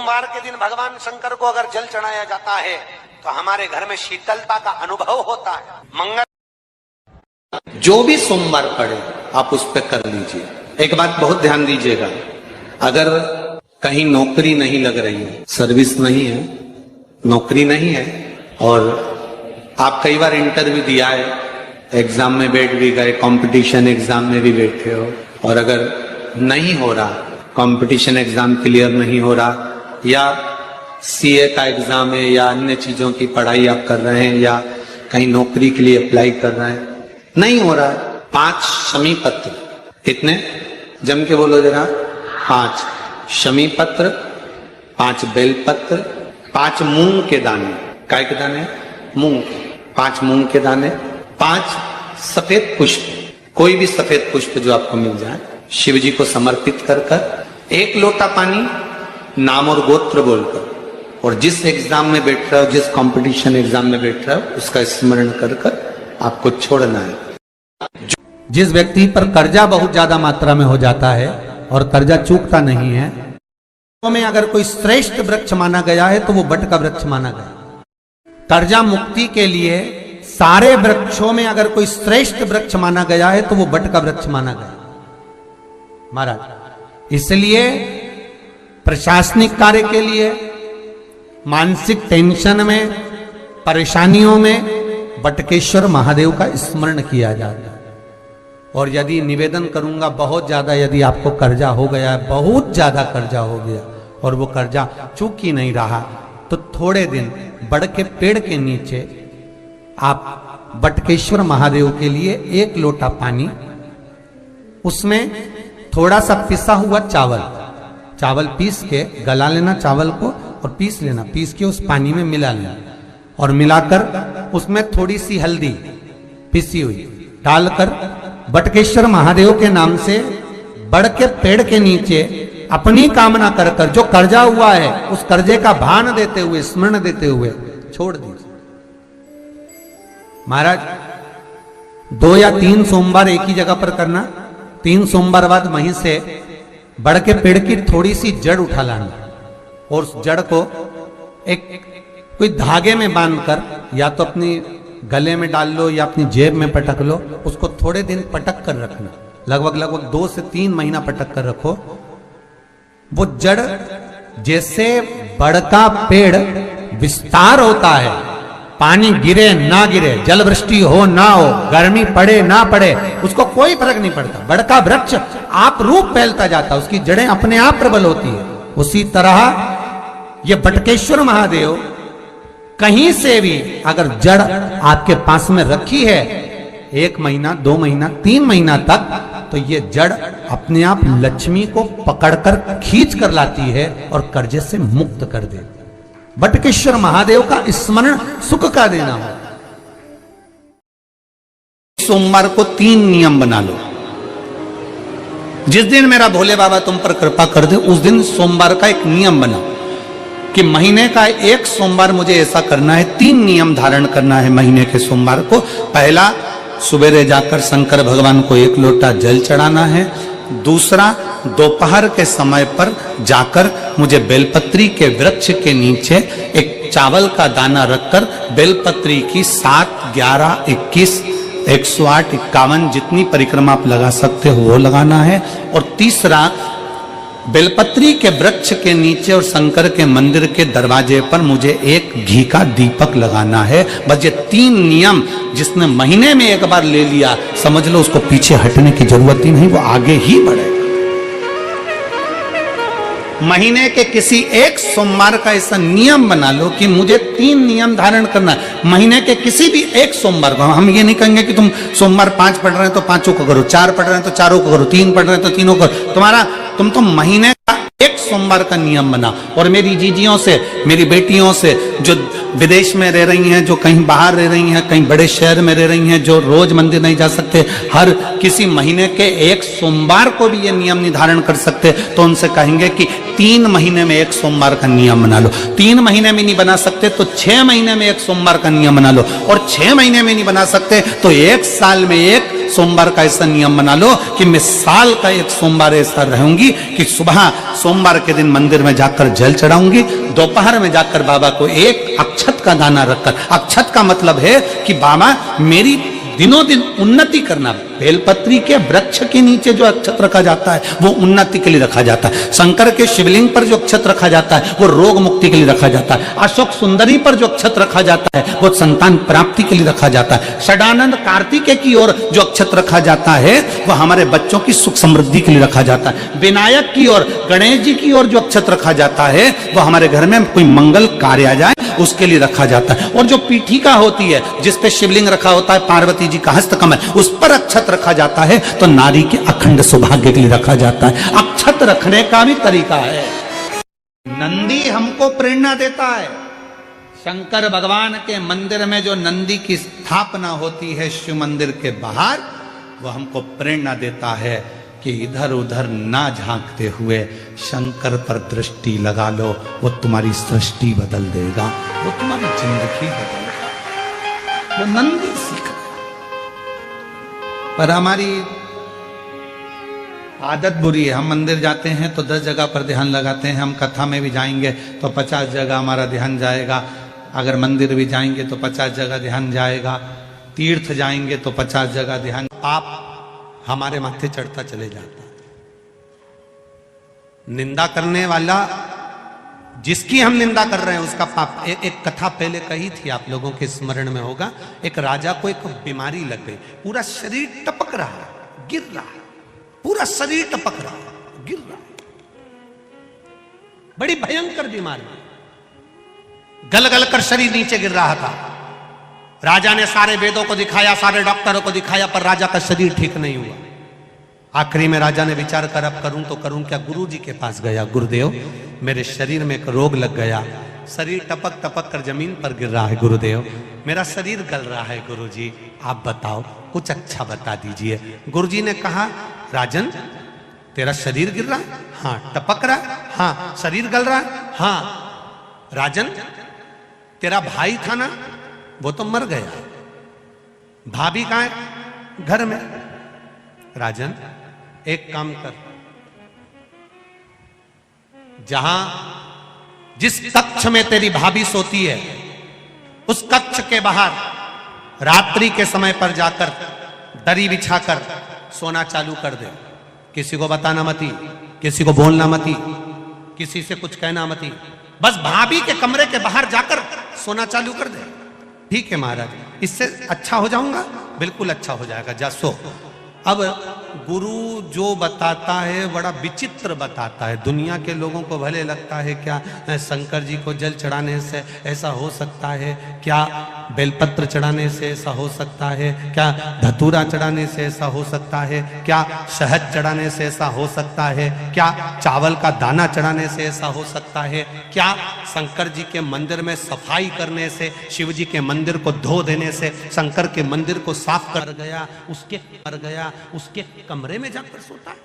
सोमवार के दिन भगवान शंकर को अगर जल चढ़ाया जाता है तो हमारे घर में शीतलता का अनुभव होता है। मंगल जो भी सोमवार पड़े आप उस पर कर लीजिए। एक बात बहुत ध्यान दीजिएगा, अगर कहीं नौकरी नहीं लग रही है, सर्विस नहीं है, नौकरी नहीं है और आप कई बार इंटरव्यू दिया है, एग्जाम में बैठ भी गए, कंपटीशन एग्जाम में भी बैठे हो और अगर नहीं हो रहा, कंपटीशन एग्जाम क्लियर नहीं हो रहा या सीए का एग्जाम है या अन्य चीजों की पढ़ाई आप कर रहे हैं या कहीं नौकरी के लिए अप्लाई कर रहे हैं, नहीं हो रहा, 5 शमी पत्र, कितने जम के बोलो जरा, 5 शमी पत्र, 5 बेल पत्र, 5 मूंग के दाने, काय के दाने, मूंग, 5 मूंग के दाने, 5 सफेद पुष्प, कोई भी सफेद पुष्प जो आपको मिल जाए, शिव जी को समर्पित कर कर 1 लोटा पानी, नाम और गोत्र बोलकर, और जिस एग्जाम में बैठ रहा हो, जिस कंपटीशन एग्जाम में बैठ रहा हो, उसका स्मरण कर कर आपको छोड़ना है। जिस व्यक्ति पर कर्जा बहुत ज्यादा मात्रा में हो जाता है और कर्जा चूकता नहीं है, में अगर कोई श्रेष्ठ वृक्ष माना गया है तो वो बट का वृक्ष माना गया। कर्जा मुक्ति के लिए सारे वृक्षों में अगर कोई श्रेष्ठ वृक्ष माना गया है तो वो बट का वृक्ष माना गया महाराज। इसलिए प्रशासनिक कार्य के लिए, मानसिक टेंशन में, परेशानियों में बटकेश्वर महादेव का स्मरण किया जाता है। और यदि निवेदन करूंगा, बहुत ज्यादा यदि आपको कर्जा हो गया है, बहुत ज्यादा कर्जा हो गया और वो कर्जा चूक ही नहीं रहा, तो थोड़े दिन बड़ के पेड़ के नीचे आप बटकेश्वर महादेव के लिए 1 लोटा पानी, उसमें थोड़ा सा पिसा हुआ चावल पीस के गला लेना चावल को और पीस लेना, पीस के उस पानी में मिला लेना और मिलाकर उसमें थोड़ी सी हल्दी पिसी हुई डालकर बटकेश्वर महादेव के नाम से बड़ के पेड़ के नीचे अपनी कामना कर कर जो कर्जा हुआ है उस कर्जे का भान देते हुए, स्मरण देते हुए छोड़ दीजिए महाराज। 2 या 3 सोमवार एक ही जगह पर करना, 3 सोमवार बाद वहीं से बड़ के पेड़ की थोड़ी सी जड़ उठा लाना और उस जड़ को एक कोई धागे में बांधकर या तो अपनी गले में डाल लो या अपनी जेब में पटक लो, उसको थोड़े दिन पटक कर रखना, लगभग 2 से 3 महीना पटक कर रखो। वो जड़ जैसे बड़ का पेड़ विस्तार होता है, पानी गिरे ना गिरे, जल वृष्टि हो ना हो, गर्मी पड़े ना पड़े, उसको कोई फर्क नहीं पड़ता, बड़ का वृक्ष आप रूप फैलता जाता, उसकी जड़ें अपने आप प्रबल होती है। उसी तरह ये बटकेश्वर महादेव कहीं से भी अगर जड़ आपके पास में रखी है 1 महीना, 2 महीना, 3 महीना तक, तो ये जड़ अपने आप लक्ष्मी को पकड़कर खींच कर लाती है और कर्जे से मुक्त कर दे। बटकेश्वर महादेव का स्मरण सुख का देना हो। सोमवार को 3 नियम बना लो। जिस दिन मेरा भोले बाबा तुम पर कृपा कर दे, उस दिन सोमवार का एक नियम बना कि महीने का 1 सोमवार मुझे ऐसा करना है, 3 नियम धारण करना है महीने के सोमवार को। पहला, सुबेरे जाकर शंकर भगवान को 1 लोटा जल चढ़ाना है। दूसरा, दोपहर के समय पर जाकर मुझे बेलपत्री के वृक्ष के नीचे एक चावल का दाना रखकर बेलपत्री की 7, 11, 21, 108, 51 जितनी परिक्रमा आप लगा सकते हो वो लगाना है। और तीसरा, बेलपत्री के वृक्ष के नीचे और शंकर के मंदिर के दरवाजे पर मुझे 1 घी का दीपक लगाना है। बस ये 3 नियम जिसने महीने में 1 बार ले लिया, समझ लो उसको पीछे हटने की जरूरत ही नहीं, वो आगे ही बढ़ेगा। महीने के किसी 1 सोमवार का ऐसा नियम बना लो कि मुझे 3 नियम धारण करना है। महीने के किसी भी 1 सोमवार को हम ये नहीं कहेंगे कि तुम सोमवार 5 पढ़ रहे हैं तो 5 को करो, 4 पढ़ रहे हैं तो 4 को करो, 3 पढ़ रहे हैं तो 3 को करो। तुम तो महीने का 1 सोमवार का नियम बना। और मेरी जीजियों से, मेरी बेटियों से, जो विदेश में रह रही हैं, जो कहीं बाहर रह रही हैं, कहीं बड़े शहर में रह रही हैं, जो रोज मंदिर नहीं जा सकते, हर किसी महीने के एक सोमवार को भी ये नियम निर्धारण कर सकते, तो उनसे कहेंगे कि 3 महीने में एक सोमवार का नियम बना लो। 3 महीने में नहीं बना सकते तो 6 महीने में एक सोमवार का नियम बना लो, और 6 महीने में नहीं बना सकते तो 1 साल में एक सोमवार का ऐसा नियम बना लो कि मैं साल का एक सोमवार ऐसा रहूंगी कि सुबह सोमवार के दिन मंदिर में जाकर जल चढ़ाऊंगी, दोपहर में जाकर बाबा को एक अक्षत का दाना रखकर, अक्षत का मतलब है कि बाबा मेरी दिनों दिन उन्नति करना। बेलपत्री के वृक्ष के नीचे जो अक्षत रखा जाता है वो उन्नति के लिए रखा जाता है। शंकर के शिवलिंग पर जो अक्षत रखा जाता है वो रोग मुक्ति के लिए रखा जाता है। अशोक सुंदरी पर जो अक्षत रखा जाता है वो संतान प्राप्ति के लिए रखा जाता है। षडानंद कार्तिकेय की ओर जो अक्षत रखा जाता है वो हमारे बच्चों की सुख समृद्धि के लिए रखा जाता है। विनायक की ओर, गणेश जी की ओर जो अक्षत रखा जाता है वो हमारे घर में कोई मंगल कार्य आ जाए उसके लिए रखा जाता है। और जो पीठिका होती है जिसपे शिवलिंग रखा होता है, पार्वती जी का हस्तकमल, उस पर अक्षत रखा जाता है तो नारी के अखंड सौभाग्य के लिए रखा जाता है। अक्षत रखने का भी तरीका है। नंदी हमको प्रेरणा देता है। शंकर भगवान के मंदिर में जो नंदी की स्थापना होती है शिव मंदिर के बाहर, वो हमको प्रेरणा देता है कि इधर उधर ना झांकते हुए शंकर पर दृष्टि लगा लो, वो तुम्हारी सृष्टि बदल देगा, वो तुम्हारी जिंदगी बदल देगा। वो नंदी सीख। पर हमारी आदत बुरी है। हम मंदिर जाते हैं तो 10 जगह पर ध्यान लगाते हैं। हम कथा में भी जाएंगे तो 50 जगह हमारा ध्यान जाएगा। अगर मंदिर भी जाएंगे तो 50 जगह ध्यान जाएगा। तीर्थ जाएंगे तो 50 जगह ध्यान। पाप हमारे माथे चढ़ता चले जाता। निंदा करने वाला, जिसकी हम निंदा कर रहे हैं उसका पाप। एक कथा पहले कही थी, आप लोगों के स्मरण में होगा। एक राजा को एक बीमारी लग गई, पूरा शरीर टपक रहा, गिर रहा, पूरा शरीर टपक रहा, गिर रहा, बड़ी भयंकर बीमारी, गल गल कर शरीर नीचे गिर रहा था। राजा ने सारे वेदों को दिखाया, सारे डॉक्टरों को दिखाया, पर राजा का शरीर ठीक नहीं हुआ। आखिरी में राजा ने विचार कर अब करूं तो करूं क्या। गुरु जी के पास गया, गुरुदेव मेरे शरीर में एक रोग लग गया, शरीर टपक टपक कर जमीन पर गिर रहा है, गुरुदेव मेरा शरीर गल रहा है, गुरुजी आप बताओ कुछ अच्छा बता दीजिए। गुरुजी ने कहा, राजन तेरा शरीर गिर रहा है? हाँ। टपक रहा है? हाँ। शरीर गल रहा है? हाँ। राजन तेरा भाई था ना, वो तो मर गया, भाभी कहां है? घर में। राजन एक काम कर, जहां जिस कक्ष में तेरी भाभी सोती है उस कक्ष के बाहर रात्रि के समय पर जाकर दरी बिछाकर सोना चालू कर दे। किसी को बताना मती, किसी को बोलना मती, किसी से कुछ कहना मती, बस भाभी के कमरे के बाहर जाकर सोना चालू कर दे। ठीक है महाराज, इससे अच्छा हो जाऊंगा? बिल्कुल अच्छा हो जाएगा, जा सो। अब गुरु जो बताता है बड़ा विचित्र बताता है। दुनिया के लोगों को भले लगता है क्या शंकर जी को जल चढ़ाने से ऐसा हो सकता है, क्या बेलपत्र चढ़ाने से ऐसा हो सकता है, क्या धतूरा चढ़ाने से ऐसा हो सकता है, क्या शहद चढ़ाने से ऐसा हो सकता है, क्या चावल का दाना चढ़ाने से ऐसा हो सकता है, क्या शंकर जी के मंदिर में सफाई करने से, शिव जी के मंदिर को धो देने से शंकर के मंदिर को साफ कर गया, उसके कमरे में जाकर सोता है।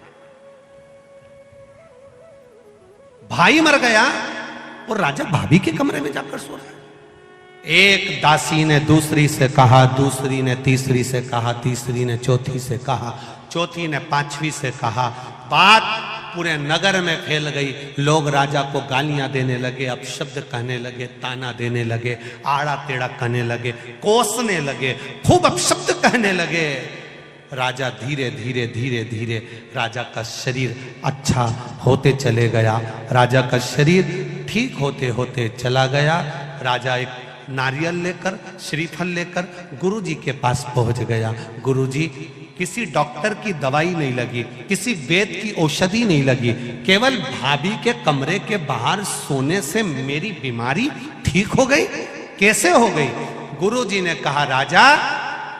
भाई मर गया और राजा भाभी के कमरे में जाकर सो रहा है। एक दासी ने दूसरी से कहा, दूसरी ने तीसरी से कहा, तीसरी ने चौथी से कहा, चौथी ने पांचवी से कहा। बात पूरे नगर में फैल गई। लोग राजा को गालियां देने लगे, अपशब्द कहने लगे, ताना देने लगे, आड़ा टेढ़ा कहने लगे, कोसने लगे, खूब अपशब्द कहने लगे। राजा धीरे धीरे धीरे धीरे राजा का शरीर अच्छा होते चले गया, राजा का शरीर ठीक होते होते चला गया। राजा एक नारियल लेकर, श्रीफल लेकर गुरुजी के पास पहुंच गया। गुरुजी, किसी डॉक्टर की दवाई नहीं लगी, किसी वेद की औषधि नहीं लगी, केवल भाभी के कमरे के बाहर सोने से मेरी बीमारी ठीक हो गई। कैसे हो गई? गुरुजी ने कहा, राजा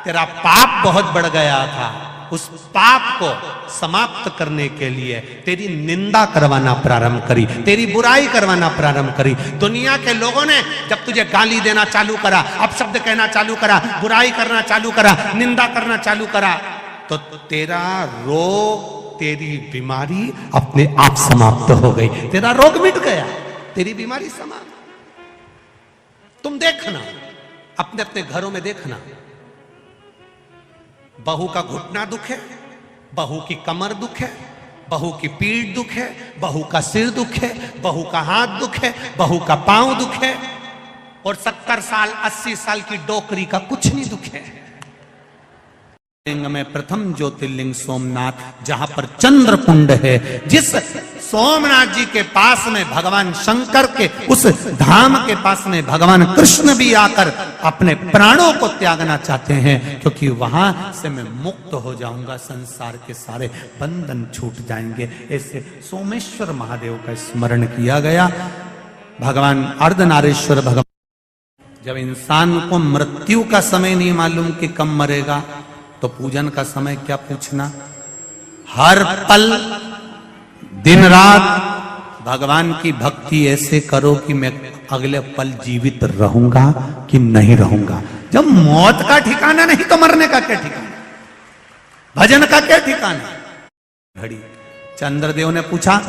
तेरा पाप बहुत बढ़ गया था, उस पाप को समाप्त करने के लिए तेरी निंदा करवाना प्रारंभ करी, तेरी बुराई करवाना प्रारंभ करी। दुनिया के लोगों ने जब तुझे गाली देना चालू करा, अपशब्द कहना चालू करा, बुराई करना चालू करा, निंदा करना चालू करा, तो तेरा रोग, तेरी बीमारी अपने आप समाप्त हो गई। तेरा रोग मिट गया, तेरी बीमारी समाप्त। तुम देखना, अपने अपने घरों में देखना, बहू का घुटना दुख है, बहू की कमर दुख है, बहू की पीठ दुख है, बहू का सिर दुख है, बहू का हाथ दुख है, बहू का पांव दुख है, और 70 साल 80 साल की डोकरी का कुछ नहीं दुख है। लिंग में प्रथम ज्योतिर्लिंग सोमनाथ, जहां पर चंद्र कुंड है, जिस सोमनाथ जी के पास में भगवान शंकर के उस धाम के पास में भगवान कृष्ण भी आकर अपने प्राणों को त्यागना चाहते हैं, क्योंकि वहां से मैं मुक्त हो जाऊंगा, संसार के सारे बंधन छूट जाएंगे। ऐसे सोमेश्वर महादेव का स्मरण किया गया। भगवान अर्धनारीश्वर भगवान, जब इंसान को मृत्यु का समय नहीं मालूम कि कब मरेगा, तो पूजन का समय क्या पूछना। हर पल दिन रात भगवान की भक्ति ऐसे करो कि मैं अगले पल जीवित रहूंगा कि नहीं रहूंगा। जब मौत का ठिकाना नहीं तो मरने का क्या ठिकाना, भजन का क्या ठिकाना। घड़ी चंद्रदेव ने पूछा,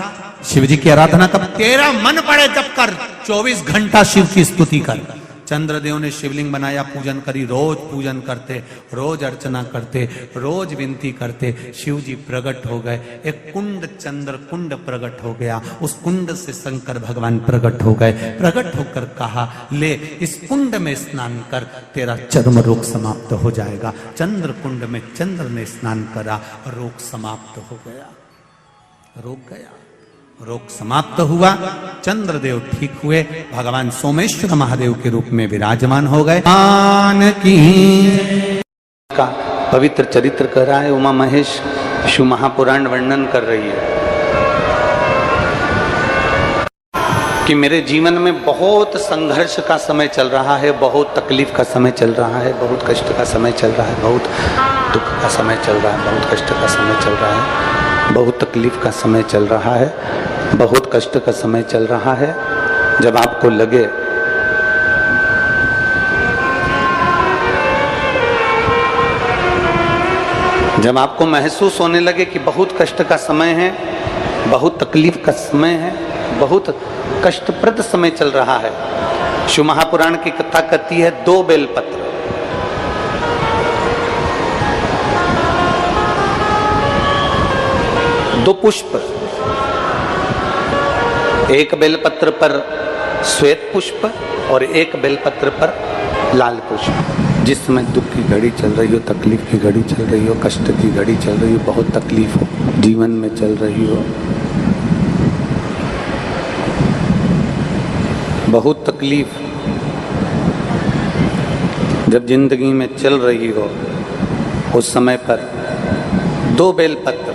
शिव जी की आराधना कब? तेरा मन पड़े जब कर, 24 घंटा शिव की स्तुति कर। चंद्रदेव ने शिवलिंग बनाया, पूजन करी, रोज पूजन करते, रोज अर्चना करते, रोज विनती करते। शिव जी प्रकट हो गए, एक कुंड, चंद्र कुंड प्रकट हो गया। उस कुंड से शंकर भगवान प्रकट हो गए। प्रकट होकर कहा, ले इस कुंड में स्नान कर, तेरा चर्म रोग समाप्त हो जाएगा। चंद्र कुंड में चंद्र ने स्नान करा, रोग समाप्त हो गया। रोग गया, रोग समाप्त हुआ, चंद्रदेव ठीक हुए, भगवान सोमेश्वर महादेव के रूप में विराजमान हो गए। मान की का पवित्र चरित्र कर रहा है उमा महेश, शिव महापुराण वर्णन कर रही है कि मेरे जीवन में बहुत संघर्ष का समय चल रहा है, बहुत तकलीफ का समय चल रहा है, बहुत कष्ट का समय चल रहा है, बहुत दुख का समय चल रहा है, बहुत कष्ट का समय चल रहा है, बहुत तकलीफ का समय चल रहा है, बहुत कष्ट का समय चल रहा है। जब आपको लगे जब आपको महसूस होने लगे कि बहुत कष्ट का समय है, बहुत तकलीफ का समय है, बहुत कष्टप्रद समय चल रहा है, शिव महापुराण की कथा कहती है 2 बेलपत्र, दो पुष्प, एक बेलपत्र पर श्वेत पुष्प और एक बेलपत्र पर लाल पुष्प। जिस समय दुख की घड़ी चल रही हो, तकलीफ की घड़ी चल रही हो, कष्ट की घड़ी चल रही हो, बहुत तकलीफ हो जीवन में चल रही हो, बहुत तकलीफ जब जिंदगी में चल रही हो, उस समय पर 2 बेलपत्र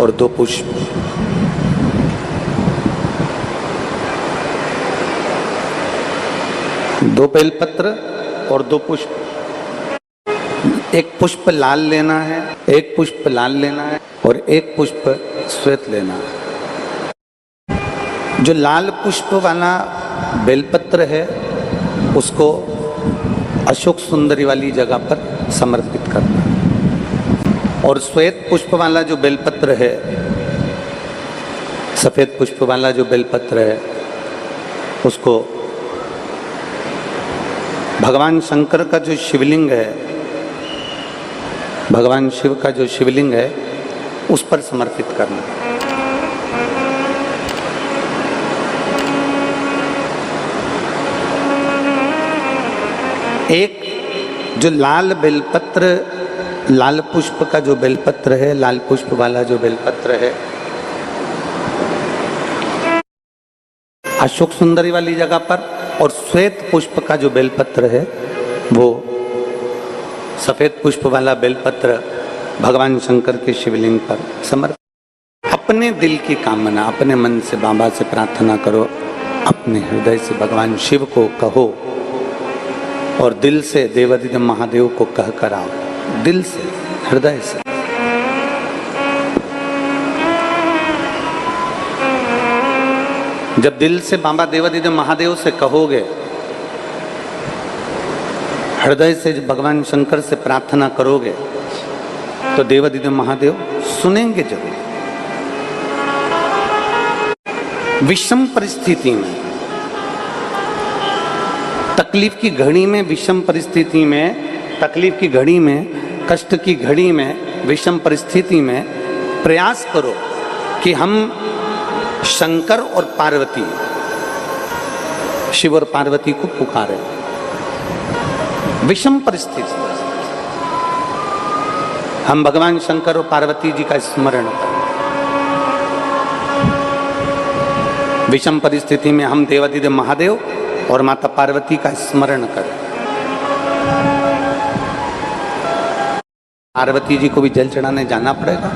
और 2 पुष्प, दो बेलपत्र और 2 पुष्प। एक पुष्प लाल लेना है, एक पुष्प लाल लेना है और एक पुष्प श्वेत लेना है। जो लाल पुष्प वाला बेलपत्र है उसको अशोक सुंदरी वाली जगह पर समर्पित करना है, और श्वेत पुष्प वाला जो बेलपत्र है, सफेद पुष्प वाला जो बेलपत्र है, उसको भगवान शंकर का जो शिवलिंग है, भगवान शिव का जो शिवलिंग है, उस पर समर्पित करना। एक जो लाल बेलपत्र, लाल पुष्प का जो बेलपत्र है, लाल पुष्प वाला जो बेलपत्र है, अशोक सुंदरी वाली जगह पर, और श्वेत पुष्प का जो बेलपत्र है वो सफेद पुष्प वाला बेलपत्र भगवान शंकर के शिवलिंग पर समर्पित। अपने दिल की कामना अपने मन से बाबा से प्रार्थना करो, अपने हृदय से भगवान शिव को कहो और दिल से देवादिदेव महादेव को कह कर आओ, दिल से, हृदय से। जब दिल से बाबा देवादिदेव महादेव से कहोगे, हृदय से भगवान शंकर से प्रार्थना करोगे, तो देवादिदेव महादेव सुनेंगे जरूर। विषम परिस्थिति में, तकलीफ की घड़ी में, विषम परिस्थिति में, तकलीफ की घड़ी में, कष्ट की घड़ी में, विषम परिस्थिति में प्रयास करो कि हम शंकर और पार्वती, शिव और पार्वती को पुकारें। विषम परिस्थिति हम भगवान शंकर और पार्वती जी का स्मरण करें। विषम परिस्थिति में हम देवादिदेव महादेव और माता पार्वती का स्मरण करें। पार्वती जी को भी जल चढ़ाने जाना पड़ेगा।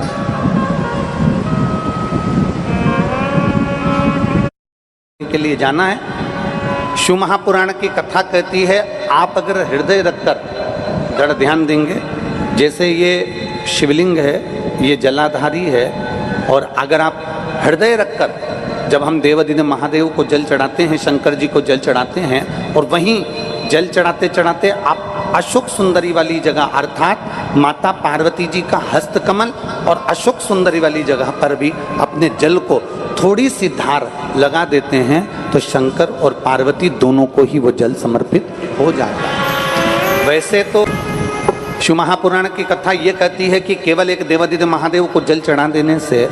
के लिए जाना है। शिव महापुराण की कथा कहती है, आप अगर हृदय रखकर जड़ ध्यान देंगे, जैसे ये शिवलिंग है, ये जलाधारी है, और अगर आप हृदय रखकर, जब हम देवादिदेव महादेव को जल चढ़ाते हैं, शंकर जी को जल चढ़ाते हैं, और वहीं जल चढ़ाते चढ़ाते आप अशोक सुंदरी वाली जगह अर्थात माता पार्वती जी का हस्तकमल और अशोक सुंदरी वाली जगह पर भी अपने जल को थोड़ी सी धार लगा देते हैं, तो शंकर और पार्वती दोनों को ही वो जल समर्पित हो जाता है। वैसे तो शिव महापुराण की कथा ये कहती है कि केवल एक देवादिदेव महादेव को जल चढ़ा देने से,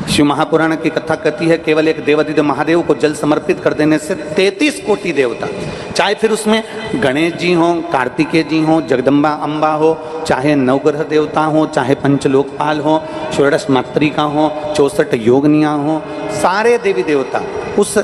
शिव महापुराण की कथा कहती है केवल एक देवादिदेव महादेव को जल समर्पित कर देने से 33 कोटि देवता, चाहे फिर उसमें गणेश जी हों, कार्तिकेय जी हों, जगदम्बा अम्बा हो, चाहे नवग्रह देवता हो, चाहे पंचलोकपाल हो, षोडश मातृका हो, 64 योगनियाँ हो, सारे देवी देवता उस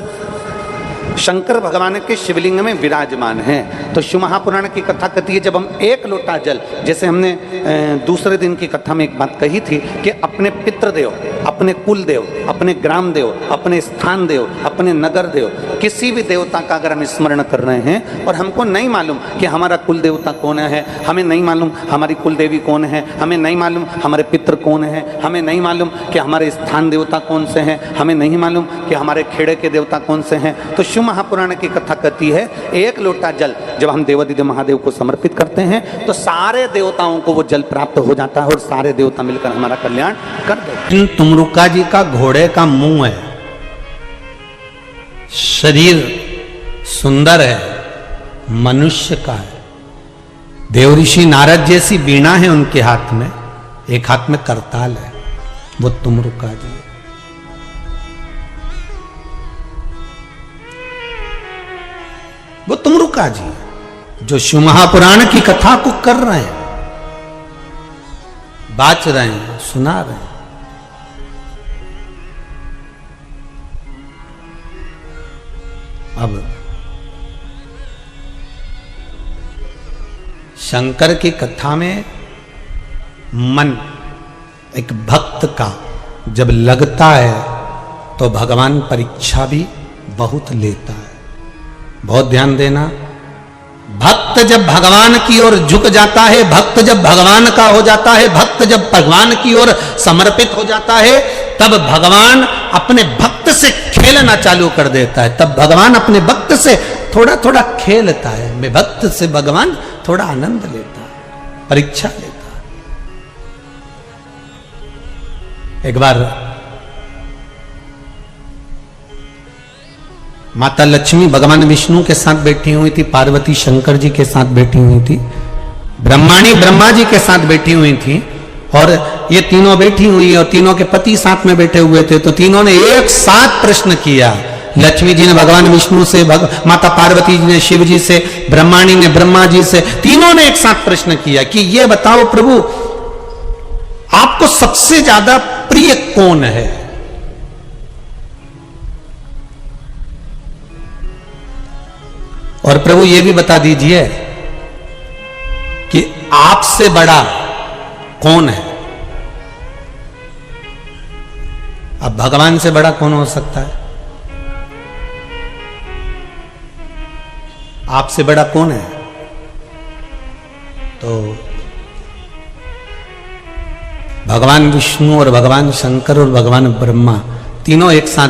शंकर भगवान के शिवलिंग में विराजमान हैं। तो शिव महापुराण की कथा कहती है, जब हम एक लोटा जल, जैसे हमने दूसरे दिन की कथा में एक बात कही थी कि अपने पितृदेव, अपने कुल देव, अपने ग्राम देव, अपने स्थान देव, अपने नगर देव, किसी भी देवता का अगर हम स्मरण कर रहे हैं और हमको नहीं मालूम कि हमारा कुल देवता कौन है, हमें नहीं मालूम हमारी कुल देवी कौन है, हमें नहीं मालूम हमारे पितृ कौन है, हमें नहीं मालूम कि हमारे स्थान देवता कौन से हैं, हमें नहीं मालूम कि हमारे खेड़े के देवता कौन से हैं, तो शिव महापुराण की कथा कहती है एक लोटा जल जब हम देवादिदेव महादेव को समर्पित करते हैं तो सारे देवताओं को वो जल प्राप्त हो जाता है और सारे देवता मिलकर हमारा कल्याण कर देते हैं। तुमरुका जी का घोड़े का मुंह है, शरीर सुंदर है, मनुष्य का है। देव ऋषि नारद जैसी वीणा है उनके हाथ में, एक हाथ में करताल है, वो तुमरुका जी। वो तुमरुका जी जो शिव महापुराण की कथा को कर रहे हैं, बाच रहे हैं, सुना रहे हैं। अब शंकर की कथा में मन एक भक्त का जब लगता है तो भगवान परीक्षा भी बहुत लेता है। बहुत ध्यान देना, भक्त जब भगवान की ओर झुक जाता है, भक्त जब भगवान का हो जाता है, भक्त जब भगवान की ओर समर्पित हो जाता है, तब भगवान अपने भक्त से खेलना चालू कर देता है। तब भगवान अपने भक्त से थोड़ा थोड़ा खेलता है। मैं भक्त से भगवान थोड़ा आनंद लेता है, परीक्षा लेता है। एक बार माता लक्ष्मी भगवान विष्णु के साथ बैठी हुई थी, पार्वती शंकर जी के साथ बैठी हुई थी, ब्रह्माणी ब्रह्मा जी के साथ बैठी हुई थी, और ये तीनों बैठी हुई और तीनों के पति साथ में बैठे हुए थे। तो तीनों ने एक साथ प्रश्न किया। लक्ष्मी जी ने भगवान विष्णु से, माता पार्वती जी ने शिव जी से, ब्रह्माणी ने ब्रह्मा जी से, तीनों ने एक साथ प्रश्न किया कि ये बताओ प्रभु, आपको सबसे ज्यादा प्रिय कौन है? और प्रभु ये भी बता दीजिए कि आपसे बड़ा कौन है? अब भगवान से बड़ा कौन हो सकता है? आपसे बड़ा कौन है? तो भगवान विष्णु और भगवान शंकर और भगवान ब्रह्मा तीनों एक साथ